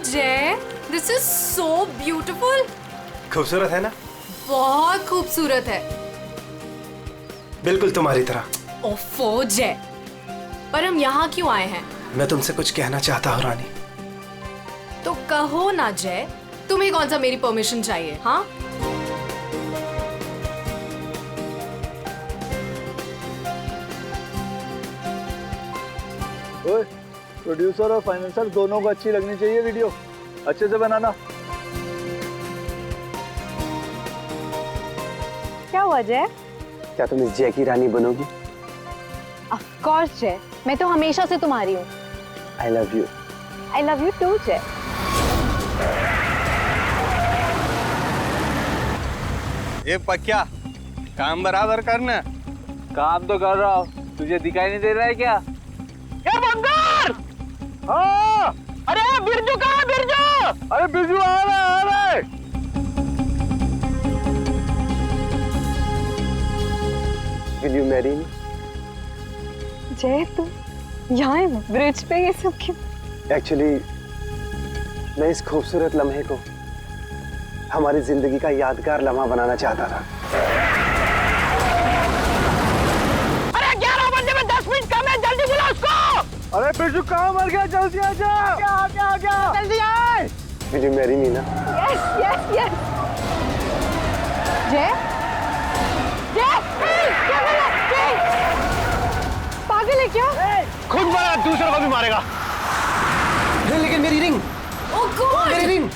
जय, this is so beautiful. खूबसूरत है ना? बहुत खूबसूरत है। बिल्कुल तुम्हारी तरह। ओफो जय, पर हम यहाँ क्यों आए हैं? मैं तुमसे कुछ कहना चाहता हूँ रानी। तो कहो ना जय, तुम्हें कौन सा मेरी परमिशन चाहिए? हाँ, ओए, प्रोड्यूसर और फाइनेंसर दोनों को अच्छी लगनी चाहिए वीडियो, अच्छे से बनाना। क्या हुआ जय? क्या तुम इस जय की रानी बनोगी? ऑफ कोर्स जय, मैं तो हमेशा से तुम्हारी हूँ। I love you. I love you too Jay. ये पक्या काम बराबर करना। काम तो कर रहा हूँ, तुझे दिखाई नहीं दे रहा है क्या? ये बंदर! हाँ, अरे बिरजू कहाँ है बिरजू? अरे बिरजू आ रहा है। Will you marry me? जय तुम यहाँ ब्रिज पे ये सब क्यों? एक्चुअली मैं इस खूबसूरत लम्हे को हमारी जिंदगी का यादगार लम्हा बनाना चाहता था। अरे 11 बजे में 10 मिनट कम है, जल्दी बुला उसको। अरे बिरजू कहाँ मर गया? जल्दी आ जा। क्या जल्दी आए। Will you marry me ना? Yes yes yes. जय जय क्या बोला? जय पागल है क्या? खुद मारा, दूसरों को भी मारेगा। लेकिन मेरी रिंग, ओह गॉड, मेरी रिंग।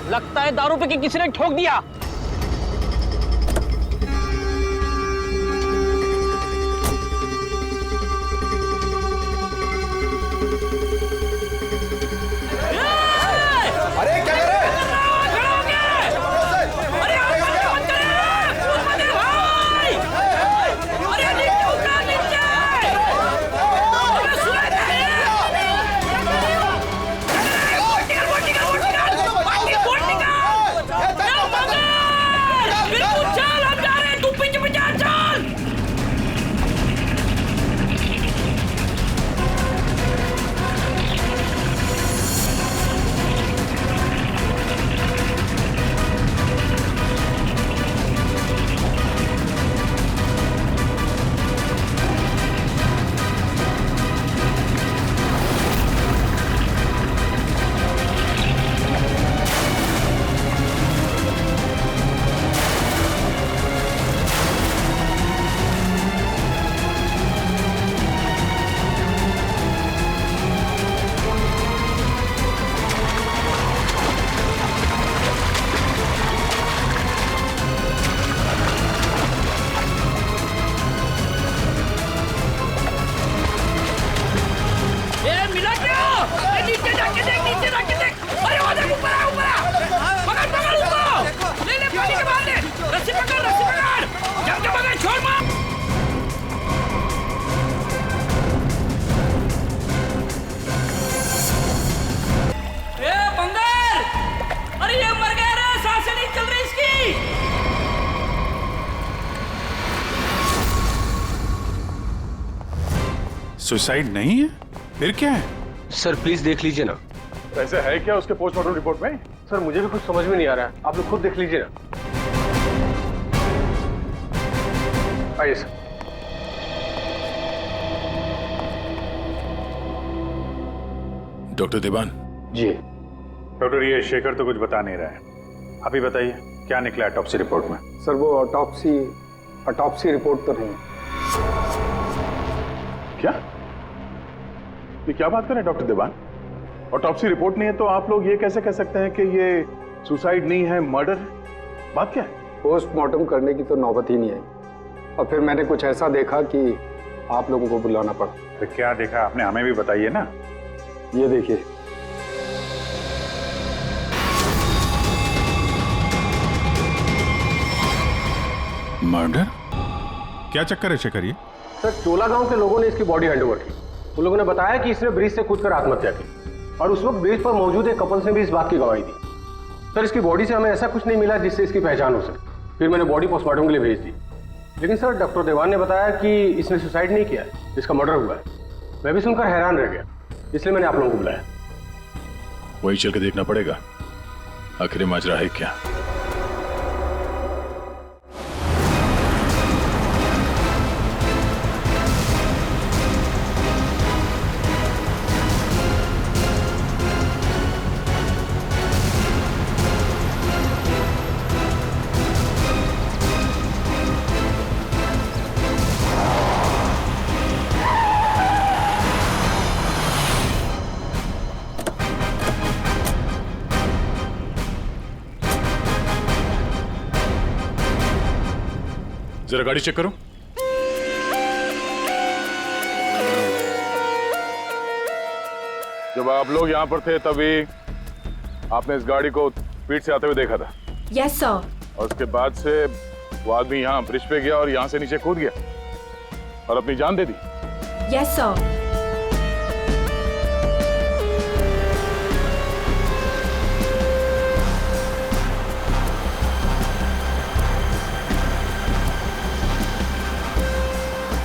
लगता है दारू पे किसी ने ठोक दिया। अरे क्या कर रहे हैं? सुसाइड नहीं है, फिर क्या है? सर प्लीज देख लीजिए ना। ऐसा है क्या उसके पोस्टमार्टम रिपोर्ट में? सर मुझे भी कुछ समझ में नहीं आ रहा है, आप लोग खुद देख लीजिए ना। आइए सर। डॉक्टर देवान। जी डॉक्टर ये शेखर तो कुछ बता नहीं रहा है, आप ही बताइए क्या निकला ऑटोप्सी रिपोर्ट में? सर वो ऑटोप्सी रिपोर्ट तो नहीं। क्या? ये क्या बात कर रहे हैं डॉक्टर देवान? ऑटोप्सी रिपोर्ट नहीं है तो आप लोग ये कैसे कह सकते हैं कि ये सुसाइड नहीं है, मर्डर? बात क्या है? पोस्टमार्टम करने की तो नौबत ही नहीं आई और फिर मैंने कुछ ऐसा देखा कि आप लोगों को बुलाना पड़ा। तो क्या देखा आपने, हमें भी बताइए ना। ये देखिए। मर्डर? क्या चक्कर है शेखर ये? सर चोला गांव के लोगों ने इसकी बॉडी हैंडओवर की। उन लोगों ने बताया कि इसने ब्रिज से कूदकर आत्महत्या की और उस वक्त ब्रिज पर मौजूद एक कपल ने भी इस बात की गवाही दी। सर इसकी बॉडी से हमें ऐसा कुछ नहीं मिला जिससे इसकी पहचान हो सके। फिर मैंने बॉडी पोस्टमार्टम के लिए भेज दी। लेकिन सर डॉक्टर देवान ने बताया कि इसने सुसाइड नहीं किया है, इसका मर्डर हुआ है। मैं भी सुनकर हैरान रह गया, इसलिए मैंने आप लोगों को बुलाया। वही चल के देखना पड़ेगा आखिर ये माजरा है क्या। जरा गाड़ी चेक करो। जब आप लोग यहाँ पर थे तभी आपने इस गाड़ी को स्पीड से आते हुए देखा था। Yes sir. और उसके बाद से वो आदमी यहाँ ब्रिज पे गया और यहाँ से नीचे कूद गया और अपनी जान दे दी। Yes sir.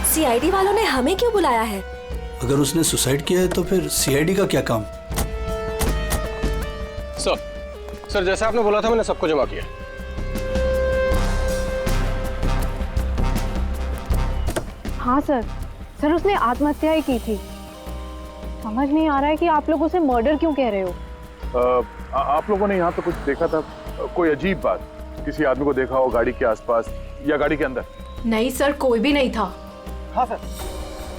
सीआईडी वालों ने हमें क्यों बुलाया है? अगर उसने सुसाइड किया है तो फिर सीआईडी का क्या काम? सर जैसा आपने बोला था मैंने सबको जमा किया। हाँ सर, सर उसने आत्महत्या ही की थी। समझ नहीं आ रहा है कि आप लोग उसे मर्डर क्यों कह रहे हो। आप लोगों ने यहाँ पे कुछ देखा था? कोई अजीब बात, किसी आदमी को देखा हो गाड़ी के आसपास या गाड़ी के अंदर? नहीं सर, कोई भी नहीं था। हाँ सर,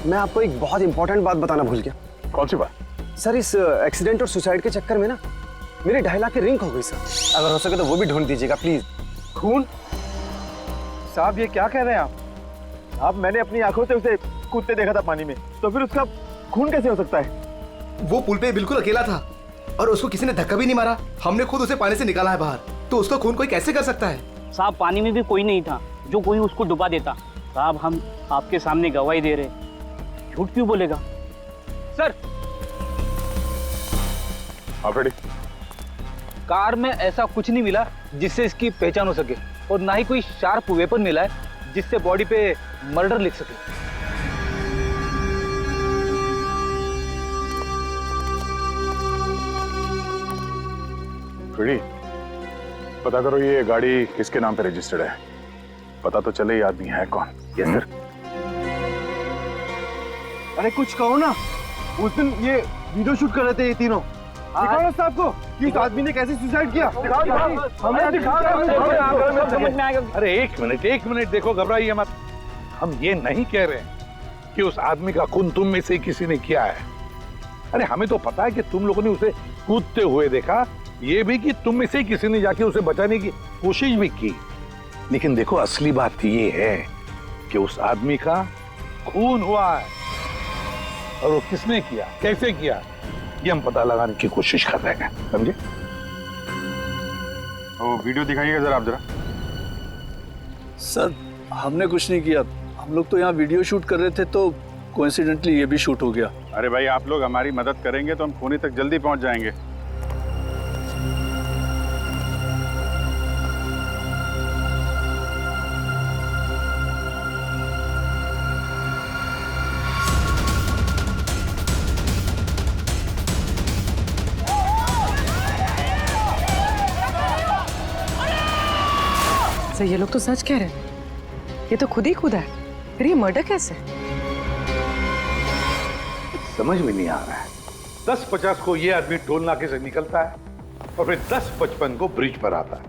मैं आपको एक बहुत इंपॉर्टेंट बात बताना भूल गया। कौन सी बात? सर इस एक्सीडेंट और सुसाइड के चक्कर में ना मेरी 2.5 लाख की रिंग हो गई सर। अगर हो सके तो वो भी ढूंढ दीजिएगा प्लीज। खून? साहब ये क्या कह रहे हैं आप? मैंने अपनी आंखों से उसे कूदते देखा था पानी में, तो फिर उसका खून कैसे हो सकता है? वो पुल पे बिल्कुल अकेला था और उसको किसी ने धक्का भी नहीं मारा। हमने खुद उसे पानी से निकाला है बाहर, तो उसका खून कोई कैसे कर सकता है? साहब पानी में भी कोई नहीं था जो कोई उसको डुबा देता। साहब हम आपके सामने गवाही दे रहे, झूठ क्यों बोलेगा? सर आप रेडी? कार में ऐसा कुछ नहीं मिला जिससे इसकी पहचान हो सके, और ना ही कोई शार्प वेपन मिला है जिससे बॉडी पे मर्डर लिख सके। रेडी? पता करो ये गाड़ी किसके नाम पे रजिस्टर्ड है, पता तो चले ये आदमी है कौन। Yes sir. अरे कुछ कहो ना, उस दिन ये वीडियो शूट कर रहे थे ये तीनों। दिखाओ ना साहब को कि उस आदमी ने कैसे सुसाइड किया। हमें दिखाओ। अरे एक मिनट देखो, घबराइए मत। हम ये नहीं कह रहे हैं कि उस आदमी का खून तुम में से किसी ने किया है। अरे हमें तो पता है कि तुम लोगों ने उसे कूदते हुए देखा, ये भी कि तुम में से किसी ने जाके उसे बचाने की कोशिश भी की। लेकिन देखो असली बात ये है कि उस आदमी का खून हुआ है, और वो किसने किया, कैसे किया, ये हम पता लगाने की कोशिश कर रहे हैं, समझे? वो वीडियो दिखाइएगा जरा आप जरा। सर हमने कुछ नहीं किया, हम लोग तो यहाँ वीडियो शूट कर रहे थे तो कोइंसिडेंटली ये भी शूट हो गया। अरे भाई आप लोग हमारी मदद करेंगे तो हम खूनी तक जल्दी पहुंच जाएंगे। सर ये लोग तो सच कह रहे हैं, ये तो खुद ही कूदा है, फिर ये मर्डर कैसे? समझ में नहीं आ रहा है। 10:50 को ये आदमी टोल नाके से निकलता है और फिर 10:55 को ब्रिज पर आता है।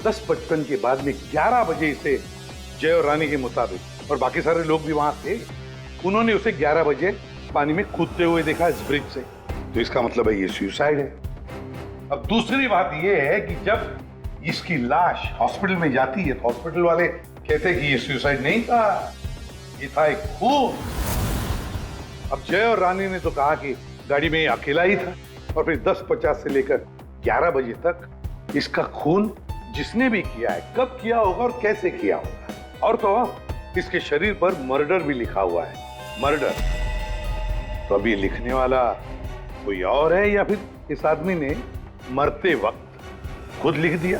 10:55 के बाद में 11 बजे इसे जय और रानी के मुताबिक, और बाकी सारे लोग भी वहां थे, उन्होंने उसे 11 बजे पानी में कूदते हुए देखा इस ब्रिज से। तो इसका मतलब है ये सुसाइड है। अब दूसरी बात ये है कि जब इसकी लाश हॉस्पिटल में जाती है तो हॉस्पिटल वाले कहते हैं कि ये सुसाइड नहीं था, ये था एक खून। अब जय और रानी ने तो कहा कि गाड़ी में अकेला ही था, और फिर 10:50 से लेकर 11 बजे तक इसका खून जिसने भी किया है, कब किया होगा और कैसे किया होगा। और तो इसके शरीर पर मर्डर भी लिखा हुआ है, मर्डर। तो अब ये लिखने वाला कोई और है या फिर इस आदमी ने मरते वक्त खुद लिख दिया?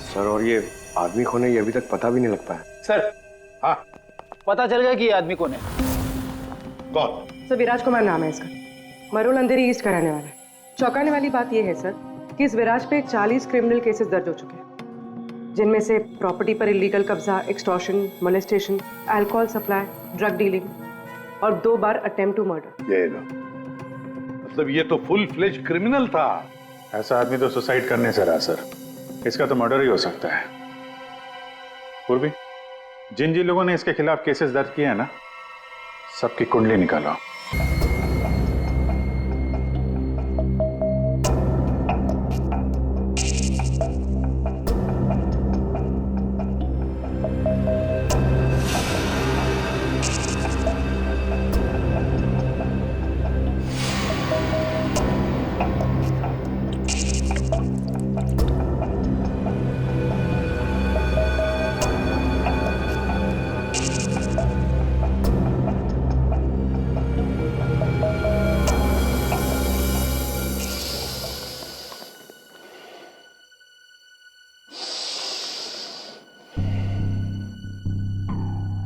सर और ये आदमी कौन है ये अभी तक पता भी नहीं लग पाया। सर हाँ पता चल गया कि ये आदमी कौन है? कौन? सर विराज कुमार नाम है इसका, मरोल अंधेरी ईस्ट का रहने वाला है। चौंकाने वाली बात यह है सर कि इस विराज पे 40 क्रिमिनल केसेस दर्ज हो चुके हैं, जिनमें से प्रॉपर्टी पर इलीगल कब्जा, extortion, molestation, alcohol supply, drug dealing और 2 बार अटेम्प्ट टू मर्डर। ये लो, मतलब ये तो फुल फ्लेज क्रिमिनल था। ऐसा आदमी तो सुसाइड करने से रहा सर, इसका तो मर्डर ही हो सकता है। पूर्वी, जिन जिन लोगों ने इसके खिलाफ केसेस दर्ज किए हैं ना, सबकी कुंडली निकालो।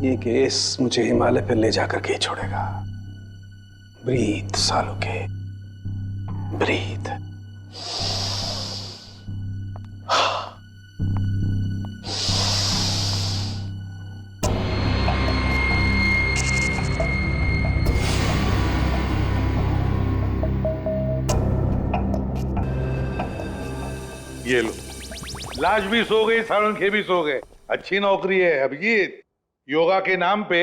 ये केस मुझे हिमालय पर ले जाकर के ही छोड़ेगा। ब्रीथ सालों के, ब्रीथ। ये लो, लाश भी सो गई, साळुंखे भी सो गए। अच्छी नौकरी है अभिजीत, योगा के नाम पे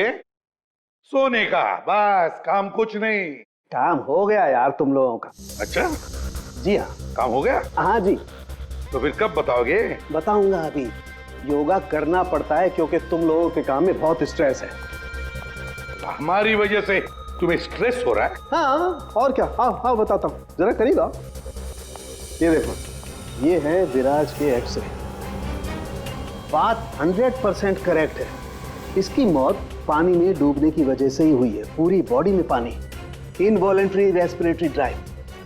सोने का, बस काम कुछ नहीं। काम हो गया यार तुम लोगों का। अच्छा जी हाँ, काम हो गया? हाँ जी। तो फिर कब बताओगे? बताऊंगा अभी। योगा करना पड़ता है क्योंकि तुम लोगों के काम में बहुत स्ट्रेस है। हमारी वजह से तुम्हें स्ट्रेस हो रहा है? हाँ और क्या, आओ आओ बताता हूँ, जरा करीब आओ। ये देखो, ये है विराज के एक्सरे। बात 100% करेक्ट है। इसकी मौत पानी में डूबने की वजह से ही हुई है। पूरी बॉडी में पानी, इनवॉलेंट्री रेस्पिरेटरी ड्राइव,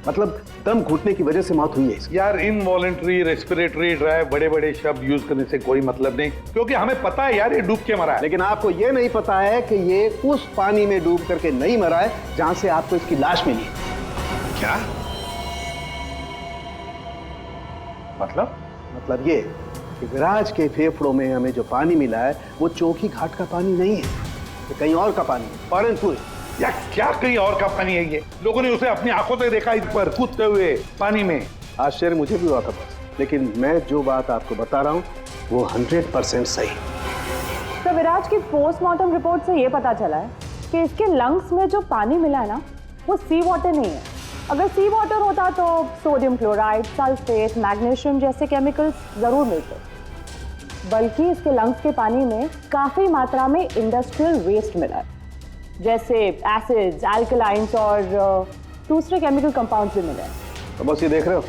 मतलब दम घुटने की वजह से मौत हुई है इसकी। यार इनवॉलेंट्री रेस्पिरेटरी ड्राइव बड़े बड़े शब्द यूज करने से कोई मतलब नहीं, क्योंकि हमें पता है यार ये डूब के मरा है। लेकिन आपको ये नहीं पता है कि ये उस पानी में डूब करके नहीं मरा है जहां से आपको इसकी लाश मिली। क्या मतलब ये कि विराज के फेफड़ों में हमें जो पानी मिला है वो चौकी घाट का पानी नहीं है, ये कहीं और का पानी है, फॉरेनपुर। या क्या कहीं और का पानी है? ये लोगों ने उसे अपनी आंखों से देखा इस पर कूदते हुए पानी में। आश्चर्य मुझे भी हुआ था बस, लेकिन मैं जो बात आपको बता रहा हूँ वो 100% सही। तो विराज की पोस्टमार्टम रिपोर्ट से ये पता चला है कि इसके लंग्स में जो पानी मिला है ना, वो सी वाटर नहीं है। अगर सी वाटर होता तो सोडियम क्लोराइड, सल्फेट, मैग्नीशियम जैसे केमिकल्स जरूर मिलते, बल्कि इसके लंग्स के पानी में काफी मात्रा में इंडस्ट्रियल वेस्ट मिला है, जैसे एसिड्स, अल्कलाइंस और दूसरे केमिकल कंपाउंड्स भी मिले हैं। तो बस ये देख रहे हो,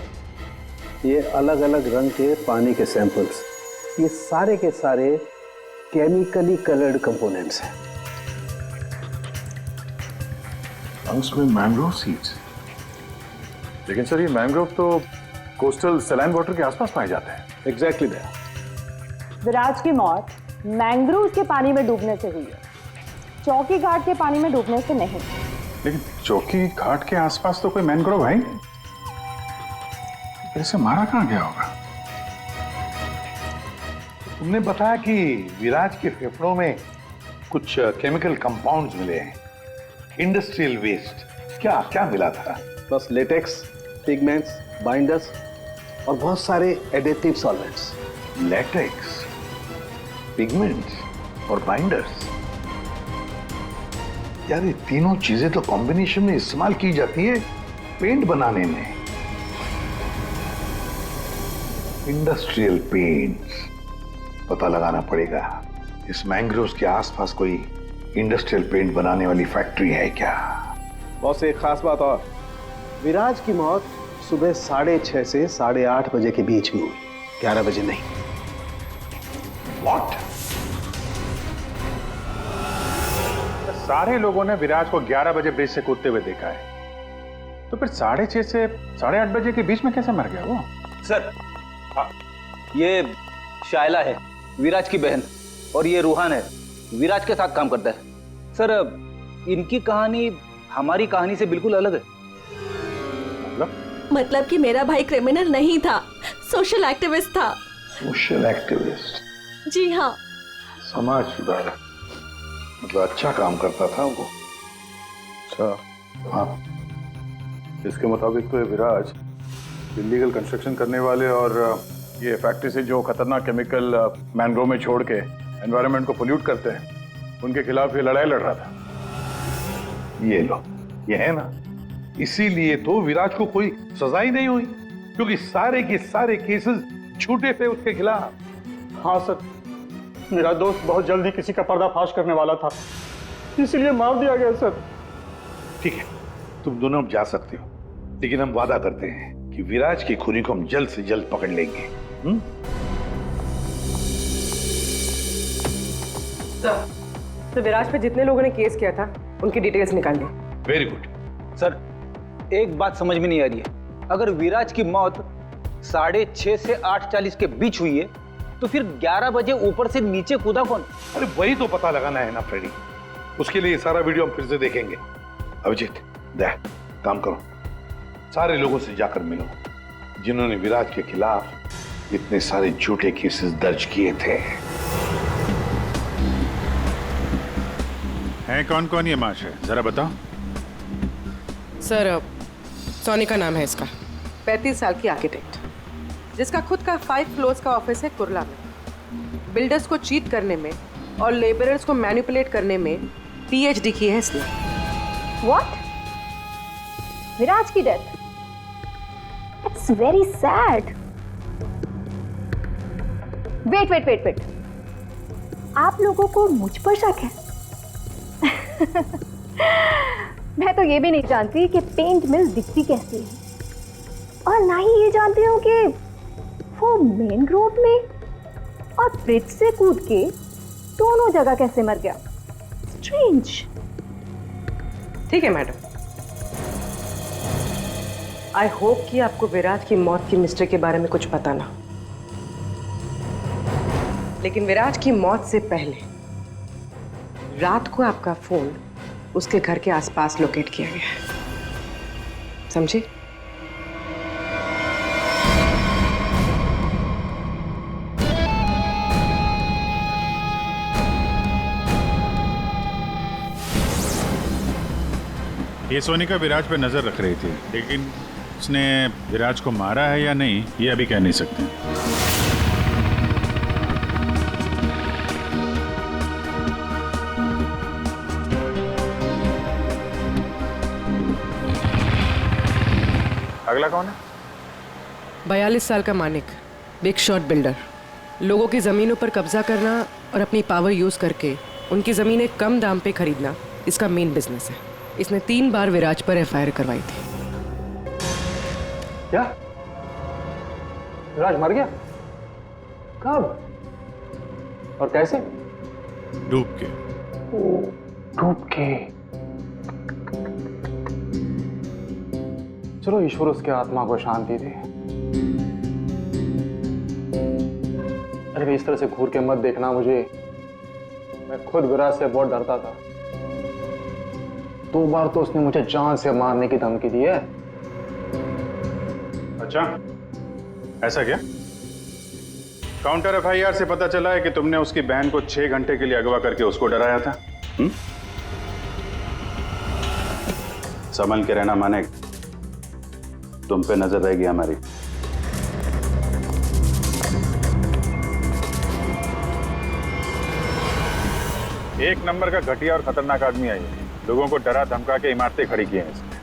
ये अलग अलग रंग के पानी के सैंपल्स, ये सारे के सारे केमिकली कलर्ड कंपोनेंट्स हैं। लंग्स में मैंग्रोव सीड्स, लेकिन सर ये मैंग्रोव तो कोस्टल सैलाइन वाटर के आसपास पाए जाते हैं। Exactly that. विराज की मौत मैंग्रोव के पानी में डूबने से हुई है, चौकी घाट के पानी में डूबने से नहीं। लेकिन चौकी घाट के आसपास तो कोई मैंग्रोव है ही नहीं, इसे मारा कहाँ गया होगा? तुमने बताया कि विराज के फेफड़ों में कुछ केमिकल कंपाउंड्स मिले हैं, इंडस्ट्रियल वेस्ट। क्या क्या मिला था? बस लेटेक्स, पिगमेंट्स, बाइंडर्स और बहुत सारे एडिटिव सॉल्वेंट्स। लेटेक्स, पिगमेंट्स और बाइंडर्स, यार ये तीनों चीजें तो कॉम्बिनेशन में इस्तेमाल की जाती है पेंट बनाने में। इंडस्ट्रियल पेंट्स, पता लगाना पड़ेगा इस मैंग्रोव्स के आसपास कोई इंडस्ट्रियल पेंट बनाने वाली फैक्ट्री है क्या? बस एक खास बात और, विराज की मौत सुबह 6:30 से 8:30 बजे के बीच में हुई, 11 बजे नहीं। What? सारे लोगों ने विराज को 11 बजे ब्रिज से कूदते हुए देखा है, तो फिर 6:30 से 8:30 बजे के बीच में कैसे मर गया वो? सर ये शायला है, विराज की बहन, और ये रूहान है, विराज के साथ काम करता है। सर इनकी कहानी हमारी कहानी से बिल्कुल अलग है। मतलब कि मेरा भाई क्रिमिनल नहीं था, सोशल एक्टिविस्ट था। Social activist? जी हाँ। समाज सुधारक, मतलब अच्छा काम करता था वो। अच्छा, हाँ। इसके मुताबिक तो ये विराज इलीगल कंस्ट्रक्शन करने वाले और ये फैक्ट्री से जो खतरनाक केमिकल मैंग्रोव में छोड़ के एनवायरनमेंट को पोल्यूट करते हैं, उनके खिलाफ ये लड़ाई लड़ रहा था। ये लो, ये है ना, इसीलिए तो विराज को कोई सजा ही नहीं हुई, क्योंकि सारे के सारे केसेस झूठे थे उसके खिलाफ। हाँ सर, मेरा दोस्त बहुत जल्दी किसी का पर्दाफाश करने वाला था, इसलिए मार दिया गया सर। ठीक है, तुम दोनों अब जा सकते हो, लेकिन हम वादा करते हैं कि विराज की खूनी को हम जल्द से जल्द पकड़ लेंगे। तो विराज पे जितने लोगों ने केस किया था उनकी डिटेल्स निकाल ली। Very good. सर एक बात समझ में नहीं आ रही है, अगर विराज की मौत 6:30 से 8:40 के बीच हुई है तो फिर 11 बजे ऊपर से नीचे कूदा कौन? अरे वही तो पता लगाना है ना फ्रेडी, उसके लिए सारा वीडियो हम फिर से देखेंगे। अभिजीत, दे काम करो, सारे लोगों से जाकर मिलो जिन्होंने विराज के खिलाफ इतने सारे झूठे केसेस दर्ज किए थे। हैं कौन कौन ये माश है, जरा बताओ। सर सोनी का नाम है इसका, 35 साल की आर्किटेक्ट, जिसका खुद का 5 फ्लोर्स का ऑफिस है कुर्ला में। बिल्डर्स को चीट करने में और लेबरर्स को मैनिपुलेट करने में PhD की है इसने। What? विराज की death? It's very sad. Wait. आप लोगों को मुझ पर शक है? मैं तो ये भी नहीं जानती कि पेंट मिल दिखती कैसी है, और ना ही ये जानती हूँ कि वो मेन रोड में और ब्रिज से कूद के दोनों जगह कैसे मर गया। स्ट्रेंज। ठीक है मैडम, आई होप कि आपको विराज की मौत की मिस्ट्री के बारे में कुछ पता ना, लेकिन विराज की मौत से पहले रात को आपका फोन उसके घर के आसपास लोकेट किया गया है, समझे? ये सोनिका विराज पर नजर रख रही थी, लेकिन उसने विराज को मारा है या नहीं ये अभी कह नहीं सकते। अगला कौन है? 42 साल का मानिक, बिग शॉट बिल्डर। लोगों की जमीनों पर कब्जा करना और अपनी पावर यूज करके उनकी जमीनें कम दाम पे खरीदना इसका मेन बिजनेस है। इसने 3 बार विराज पर FIR करवाई थी। क्या? विराज मर गया? कब और कैसे? डूब के। डूब के? चलो ईश्वर उसके आत्मा को शांति दे। अरे इस तरह से घूर के मत देखना मुझे, मैं खुद विराज से बहुत डरता था। 2 बार तो उसने मुझे जान से मारने की धमकी दी है। अच्छा, ऐसा क्या? काउंटर FIR से पता चला है कि तुमने उसकी बहन को 6 घंटे के लिए अगवा करके उसको डराया था। संभल के रहना माने, तुम पे नजर रहेगी हमारी। एक नंबर का घटिया और खतरनाक आदमी आई है, लोगों को डरा धमका के इमारतें खड़ी की हैं इसने।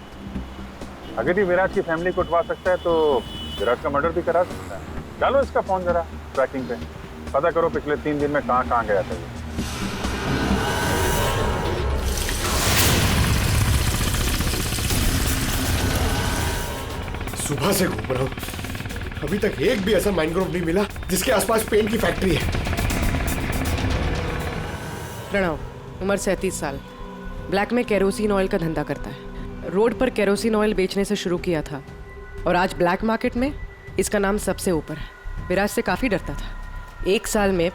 अगर ये विराज की फैमिली को उठवा सकता है तो विराज का मर्डर भी करा सकता है। डालो इसका फोन जरा ट्रैकिंग पे, पता करो पिछले 3 दिन में कहां गया था ये। सुबह से घूम रहा हूँ, अभी तक एक भी ऐसा मैनग्रोव नहीं मिला जिसके आसपास पेंट की फैक्ट्री है। प्रणव, उम्र 37 साल, ब्लैक में केरोसिन ऑयल का धंधा करता है। रोड पर केरोसिन ऑयल बेचने से शुरू किया था और आज ब्लैक मार्केट में इसका नाम सबसे ऊपर है। विराज से काफ़ी डरता था। 1 साल में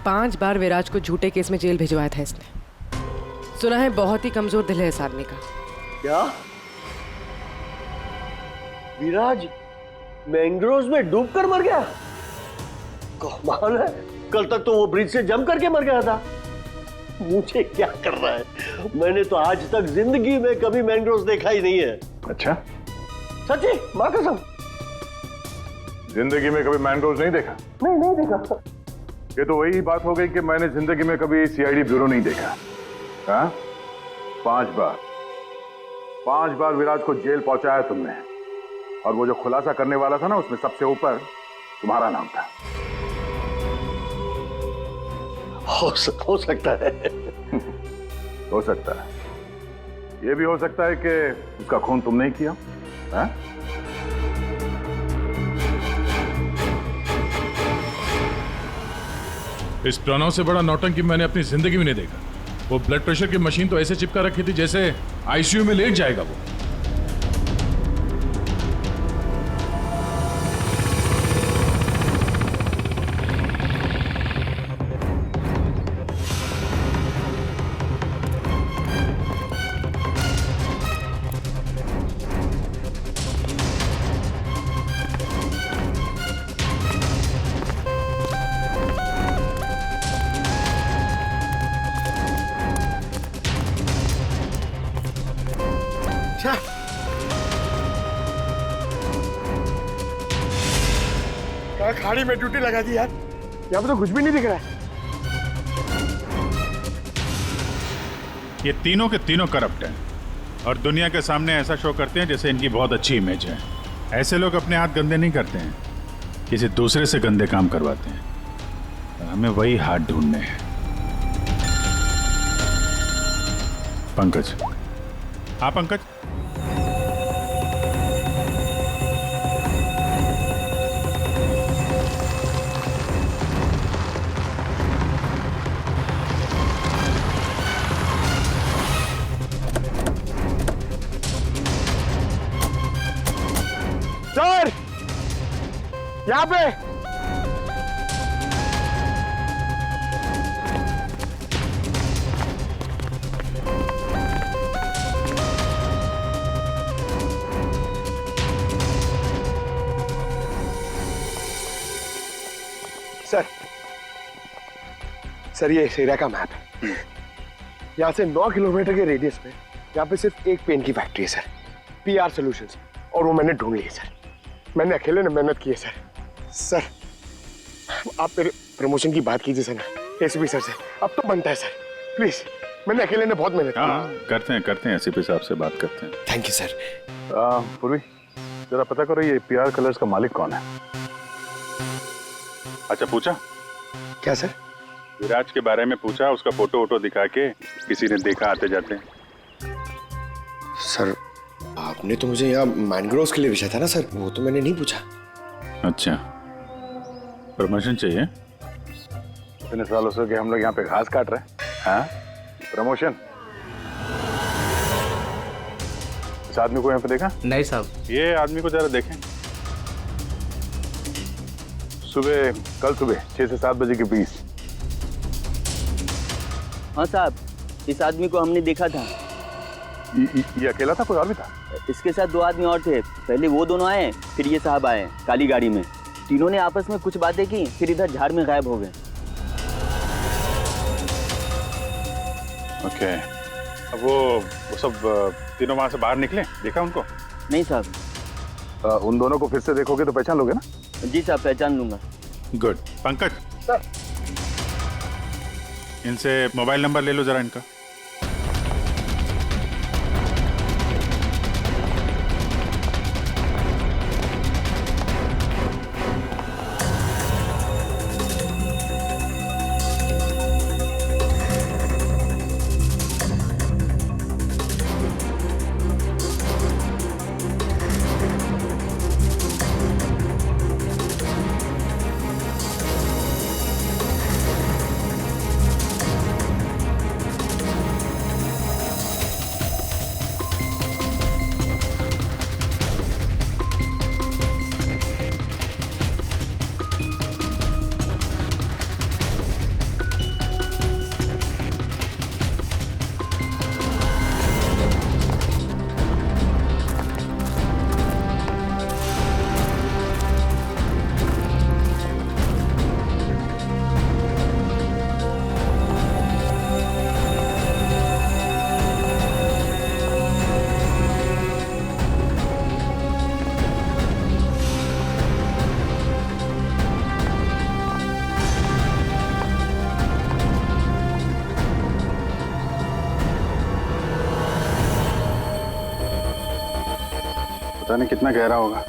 5 बार विराज को झूठे केस में जेल भिजवाया था इसने। सुना है बहुत ही कमजोर दिल है इस आदमी का। क्या विराज मैंग्रोव्स में डूबकर मर गया? कमाल है, कल तक तो वो ब्रिज से जंप करके मर गया था। मुझे क्या कर रहा है, मैंने तो आज तक जिंदगी में कभी मैंग्रोव्स देखा ही नहीं है। अच्छा, सच्ची मां कसम, जिंदगी में कभी मैंग्रोव्स नहीं देखा? नहीं देखा। ये तो वही बात हो गई कि मैंने जिंदगी में कभी सीआईडी ब्यूरो नहीं देखा। हाँ? 5 बार विराज को जेल पहुंचाया तुमने, और वो जो खुलासा करने वाला था ना, उसमें सबसे ऊपर तुम्हारा नाम था। हो सकता है। हो सकता है, ये भी हो सकता है कि उसका खून तुमने ही किया। हाँ? इस प्रणव से बड़ा नौटंकी मैंने अपनी जिंदगी में नहीं देखा। वो ब्लड प्रेशर की मशीन तो ऐसे चिपका रखी थी जैसे आईसीयू में लेट जाएगा वो। खाड़ी में ड्यूटी लगा दी यार, यहाँ पे तो कुछ भी नहीं दिख रहा है। ये तीनों के तीनों करप्ट हैं और दुनिया के सामने ऐसा शो करते हैं जैसे इनकी बहुत अच्छी इमेज है। ऐसे लोग अपने हाथ गंदे नहीं करते हैं, किसी दूसरे से गंदे काम करवाते हैं। हमें वही हाथ ढूंढने हैं। पंकज। हाँ पंकज। सर, यहाँ पे सर ये इस एरिया का मैप है। यहाँ से 9 किलोमीटर के रेडियस में यहाँ पे सिर्फ एक पेन की फैक्ट्री है सर, पीआर सॉल्यूशंस, और वो मैंने ढूंढ ली है सर। मैंने अकेले ने मेहनत की है सर। सर आप मेरे प्रमोशन की बात कीजिए सर ना एसीपी सर से, अब तो बनता है सर, प्लीज। मैंने अकेले ने बहुत मेहनत की। करते हैं एसीपी साहब से बात करते हैं। Thank you sir. पूर्वी जरा पता करो ये पीआर कलर्स का मालिक कौन है? अच्छा पूछा? क्या सर? विराज के बारे में पूछा, उसका फोटो वोटो दिखा के किसी ने देखा आते जाते? सर आपने तो मुझे यहाँ मैंग्रोव्स के लिए पूछा था ना सर, वो तो मैंने नहीं पूछा। अच्छा, प्रमोशन चाहिए? इतने सालों से कि हम लोग यहाँ पे घास काट रहे हैं। हाँ? प्रमोशन? इस आदमी को यहाँ पे देखा? नहीं साहब। ये आदमी को जरा देखें। कल सुबह 6 से 7 बजे के बीच। हाँ साहब, इस आदमी को हमने देखा था। ये अकेला था, कोई और भी था? इसके साथ 2 आदमी और थे। पहले वो दोनों आए, फिर ये साहब आए काली गाड़ी में। तीनों ने आपस में कुछ बातें की, फिर इधर झाड़ में गायब हो गए। ओके, अब वो सब तीनों वहां से बाहर निकले, देखा उनको? नहीं साहब। उन दोनों को फिर से देखोगे तो पहचान लोगे ना? जी साहब, पहचान लूंगा। गुड। पंकज सर, इनसे मोबाइल नंबर ले लो जरा इनका। पता नहीं कितना गहरा होगा।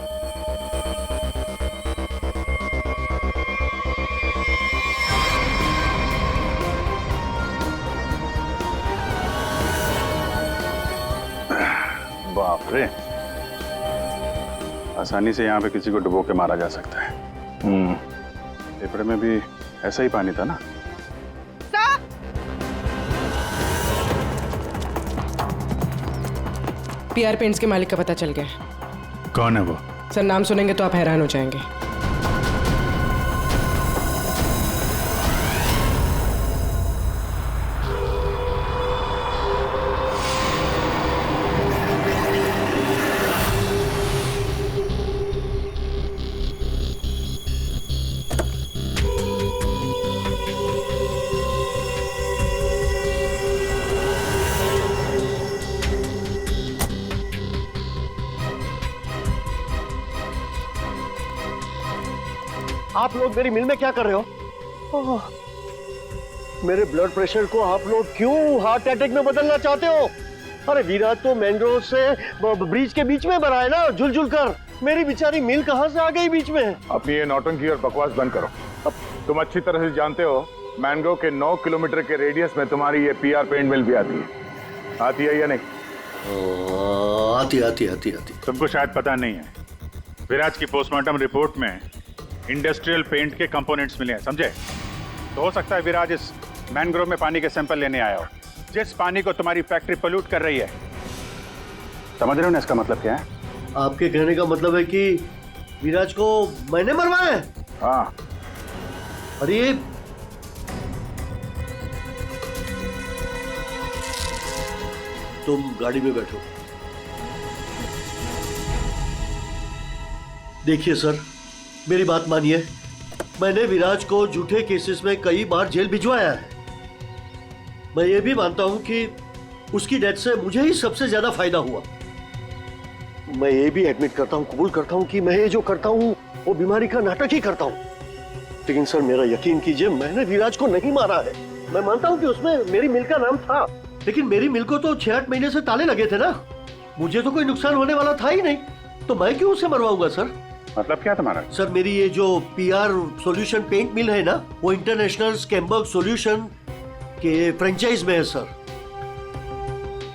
बाप रे, आसानी से यहाँ पे किसी को डुबो के मारा जा सकता है। पेपर में भी ऐसा ही पानी था ना। पीआर पेंट्स के मालिक का पता चल गया। कौन है वो? सर नाम सुनेंगे तो आप हैरान हो जाएंगे। आप लोग मेरी मिल में क्या कर रहे हो? मेरे ब्लड प्रेशर को आप लोग क्यों हार्ट अटैक में बदलना चाहते हो? अरे विराट तो मैंग्रोव से ब्रिज के बीच में बना है ना, झुल कर। मेरी बेचारी मिल कहां से आ गई बीच में? अपनी ये नौटंकी और बकवास बंद करो। तुम अच्छी तरह से जानते हो मैंग्रोव के 9 किलोमीटर के रेडियस में तुम्हारी ये पीआर पेंट मिल भी आती है या नहीं? आती। तुमको शायद पता नहीं है, विराज की पोस्टमार्टम रिपोर्ट में इंडस्ट्रियल पेंट के कंपोनेंट्स मिले हैं, समझे? तो हो सकता है विराज इस मैंग्रोव में पानी के सैंपल लेने आया हो, जिस पानी को तुम्हारी फैक्ट्री पोल्यूट कर रही है। समझ रहे हो ना इसका मतलब क्या है? आपके कहने का मतलब है कि विराज को मैंने मरवाया है? हाँ। अरे तुम गाड़ी में बैठो। देखिए सर, मेरी बात मानिए, मैंने विराज को झूठे केसेस में कई बार जेल भिजवाया है। मैं ये भी मानता हूं कि उसकी डेथ से मुझे ही सबसे ज्यादा फायदा हुआ। मैं ये भी एडमिट करता हूं, कबूल करता हूं कि मैं ये जो करता हूं वो बीमारी का नाटक ही करता हूं। लेकिन सर मेरा यकीन कीजिए, मैंने विराज को नहीं मारा है। मैं मानता हूं कि उसमें मेरी मिल का नाम था, लेकिन मेरी मिल को तो 6-8 महीने से ताले लगे थे ना। मुझे तो कोई नुकसान होने वाला था ही नहीं, तो मैं क्यों उसे मरवाऊंगा सर? मतलब क्या तुम्हारा? सर मेरी ये जो पीआर सॉल्यूशन पेंट मिल है ना, वो इंटरनेशनल स्कैम्बर्ग सॉल्यूशन के फ्रेंचाइज में है सर।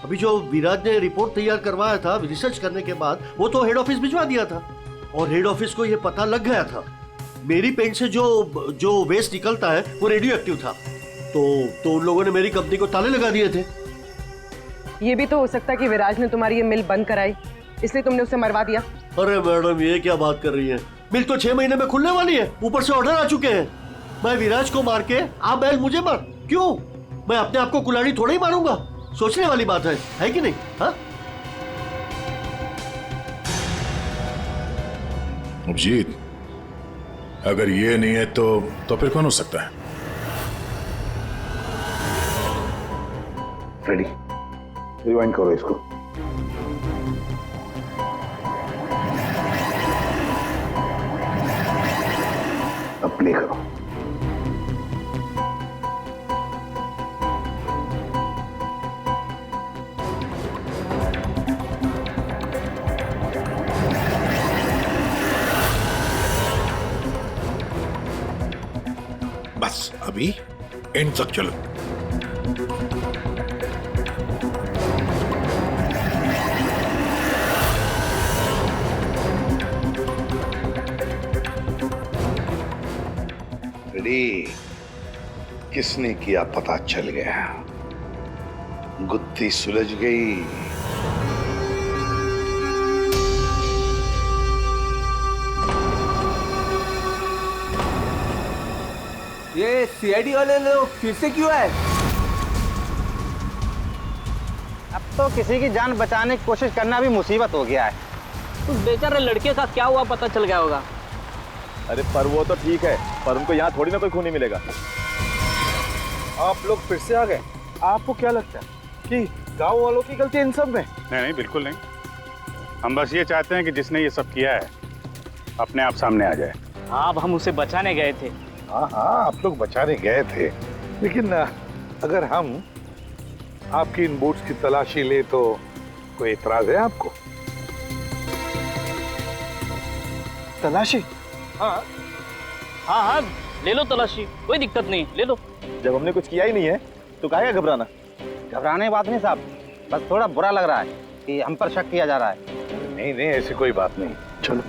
अभी जो विराज ने रिपोर्ट तैयार करवाया था रिसर्च करने के बाद, वो तो हेड ऑफिस भिजवा दिया था, और हेड ऑफिस को ये पता लग गया था मेरी पेंट से जो वेस्ट निकलता है वो रेडियो एक्टिव था। तो उन लोगों ने मेरी कंपनी को ताले लगा दिए थे। ये भी तो हो सकता है कि विराज ने तुम्हारी ये मिल बंद कराई, इसलिए तुमने उसे मरवा दिया। अरे मैडम, ये क्या बात कर रही है? मिल तो 6 महीने में खुलने वाली है, ऊपर से ऑर्डर आ चुके हैं। मैं विराज को मार के आप बैल मुझे मार, क्यों? मैं अपने आप को कुल्हाड़ी थोड़ा ही मारूंगा। सोचने वाली बात है कि नहीं? हाँ अभिजीत, अगर ये नहीं है तो फिर कौन हो सकता है? रेडी, रिवाइंड करो इसको। अब प्ले करो। बस अभी एंड तक चलो। किसने किया पता चल गया, गुत्थी सुलझ गई। ये सीआईडी वाले लोग फिर से क्यों आए? अब तो किसी की जान बचाने की कोशिश करना भी मुसीबत हो गया है। उस बेचारे लड़के का क्या हुआ पता चल गया होगा। अरे पर वो तो ठीक है, पर उनको यहाँ थोड़ी ना कोई खूनी मिलेगा। आप लोग फिर से आ गए। आपको क्या लगता है कि गांव वालों की गलती इन सब में? नहीं, बिल्कुल नहीं। हम बस ये चाहते हैं कि जिसने ये सब किया है अपने आप सामने आ जाए। अब हम उसे बचाने गए थे। हाँ, आप लोग बचाने गए थे, लेकिन अगर हम आपकी इन बूट्स की तलाशी ले तो कोई इतराज है आपको? तलाशी? हाँ हाँ हाँ, ले लो तलाशी, कोई दिक्कत नहीं, ले लो। जब हमने कुछ किया ही नहीं है तो काहे का घबराना? घबराने की बात नहीं साहब, बस थोड़ा बुरा लग रहा है कि हम पर शक किया जा रहा है। नहीं नहीं, ऐसी कोई बात नहीं। चलो।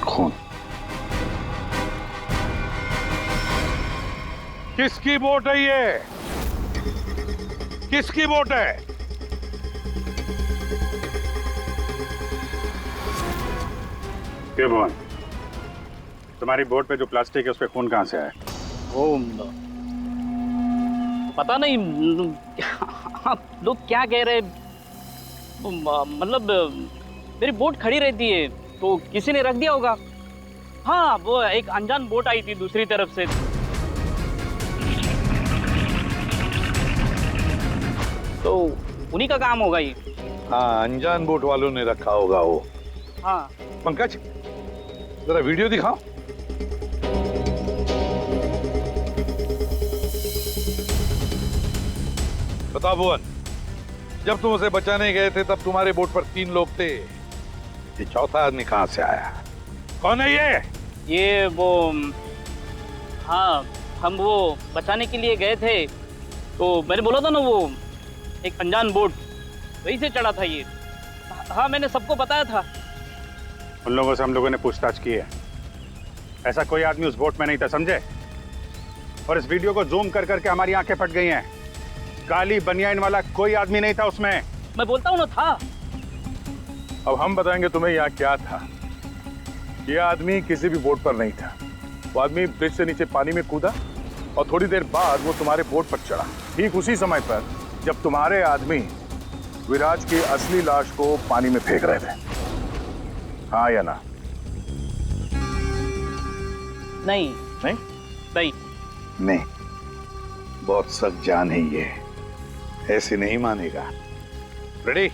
खून किसकी वोट है ये? किसकी वोट है? क्यों भवन, तुम्हारी बोर्ड पे जो प्लास्टिक है उस पे खून कहां से आया? ओ पता नहीं आप लोग क्या कह रहे, मतलब मेरी बोट खड़ी रहती है तो किसी ने रख दिया होगा। हाँ, वो एक अनजान बोट आई थी दूसरी तरफ से। तो उन्हीं का काम होगा ये। हाँ, अनजान बोट वालों ने रखा होगा वो। हाँ। पंकज, जरा वीडियो दिखाओ। बताओ भुवन, जब तुम उसे बचाने गए थे तब तुम्हारे बोट पर 3 लोग थे, ये चौथा आदमी कहां से आया? कौन है ये वो, हाँ, हम वो बचाने के लिए गए थे तो मैंने बोला था ना, वो एक अनजान बोट वहीं से चढ़ा था ये। हाँ, मैंने सबको बताया था। उन लोगों से हम लोगों ने पूछताछ की है, ऐसा कोई आदमी उस बोट में नहीं था, समझे? और इस वीडियो को जूम कर करके हमारी आंखें फट गई हैं। काली बनियान वाला कोई आदमी नहीं था उसमें। मैं बोलता हूँ ना, था। अब हम बताएंगे तुम्हें यहाँ क्या था। यह आदमी किसी भी बोट पर नहीं था। वो आदमी ब्रिज से नीचे पानी में कूदा और थोड़ी देर बाद वो तुम्हारे बोट पर चढ़ा, ठीक उसी समय पर जब तुम्हारे आदमी विराज की असली लाश को पानी में फेंक रहे थे। हाँ या ना? नहीं नहीं नहीं नहीं, बहुत सख्त जान है ये, ऐसे नहीं मानेगा। रेडी?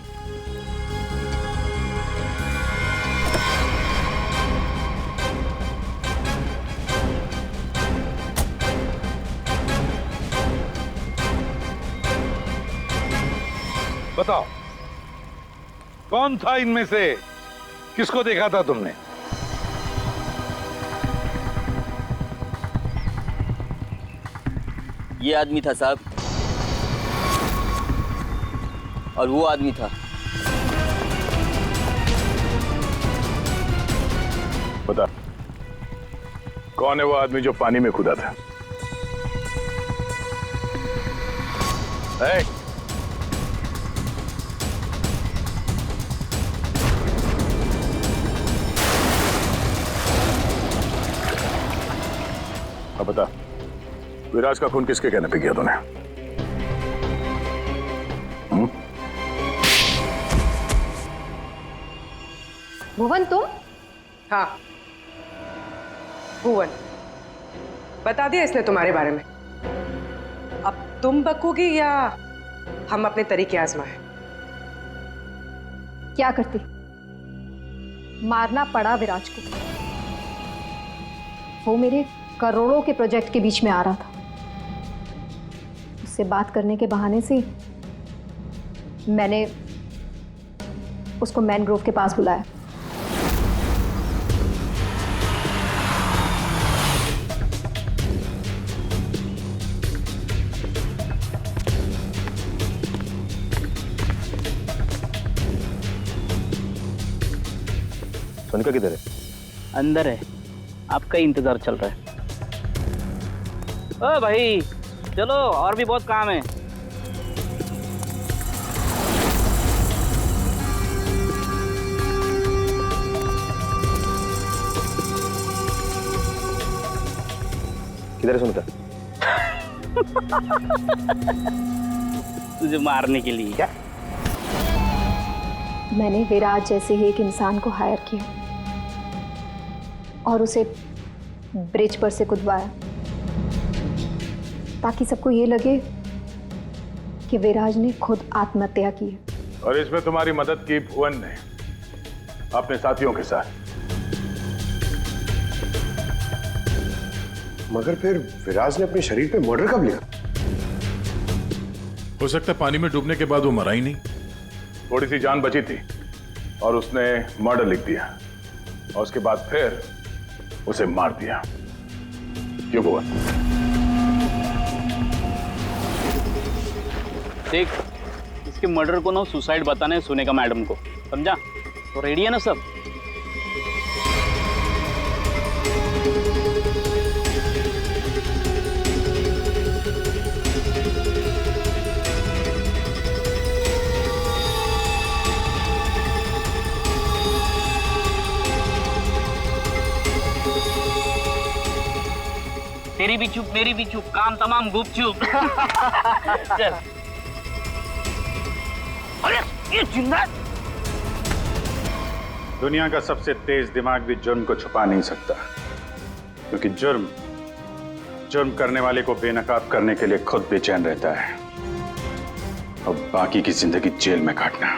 बताओ, कौन था इनमें से? किसको देखा था तुमने? ये आदमी था साहब, और वो आदमी था। बता, कौन है वो आदमी जो पानी में कूदा था? अब बता, विराज का खून किसके कहने पे किया तूने? भुवन, तुम? हाँ, भुवन। बता दिया इसने तुम्हारे बारे में। अब तुम बकोगी या हम अपने तरीके आजमाएं? क्या करती? मारना पड़ा विराज को। वो मेरे करोड़ों के प्रोजेक्ट के बीच में आ रहा था। उससे बात करने के बहाने से मैंने उसको मैनग्रोव के पास बुलाया। उनका किधर है? अंदर है, आपका ही इंतजार चल रहा है। ओ भाई चलो, और भी बहुत काम है। किधर है सुनीता? तुझे मारने के लिए। क्या? मैंने विराज जैसे ही एक इंसान को हायर किया और उसे ब्रिज पर से कूदवाया ताकि सबको ये लगे कि विराज ने खुद आत्महत्या की है। और इसमें तुम्हारी मदद की भुवन ने अपने साथियों के साथ। मगर फिर विराज ने अपने शरीर पे मर्डर कब लिखा? हो सकता है पानी में डूबने के बाद वो मरा ही नहीं। थोड़ी सी जान बची थी और उसने मर्डर लिख दिया और उसके बाद फिर उसे मार दिया। क्यों भुवन? देख, इसके मर्डर को ना सुसाइड बताने सुनेगा मैडम को, समझा? तो रेडी है ना सब? तेरी भी चुप, मेरी भी चुप, काम तमाम गुपचुप। चल। अरे ये जिंदा। दुनिया का सबसे तेज दिमाग भी जुर्म को छुपा नहीं सकता, क्योंकि जुर्म करने वाले को बेनकाब करने के लिए खुद बेचैन रहता है और बाकी की जिंदगी जेल में काटना।